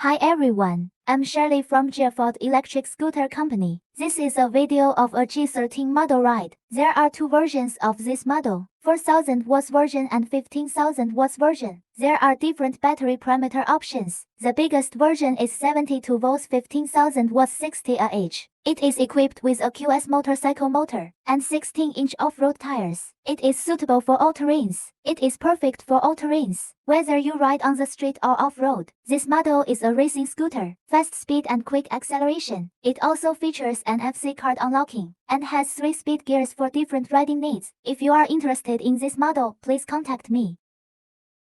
Hi everyone, I'm Shirley from Geofought Electric Scooter Company. This is a video of a G13 model ride. There are two versions of this model, 4000 watts version and 15,000 watts version. There are different battery parameter options. The biggest version is 72 volts 15,000 watts 60 Ah. It is equipped with a QS motorcycle motor and 16-inch off-road tires. It is suitable for all terrains. It is perfect for all terrains, whether you ride on the street or off-road. This model is a racing scooter, fast speed and quick acceleration. It also features an NFC card unlocking and has 3 speed gears for different riding needs. If you are interested in this model, please contact me.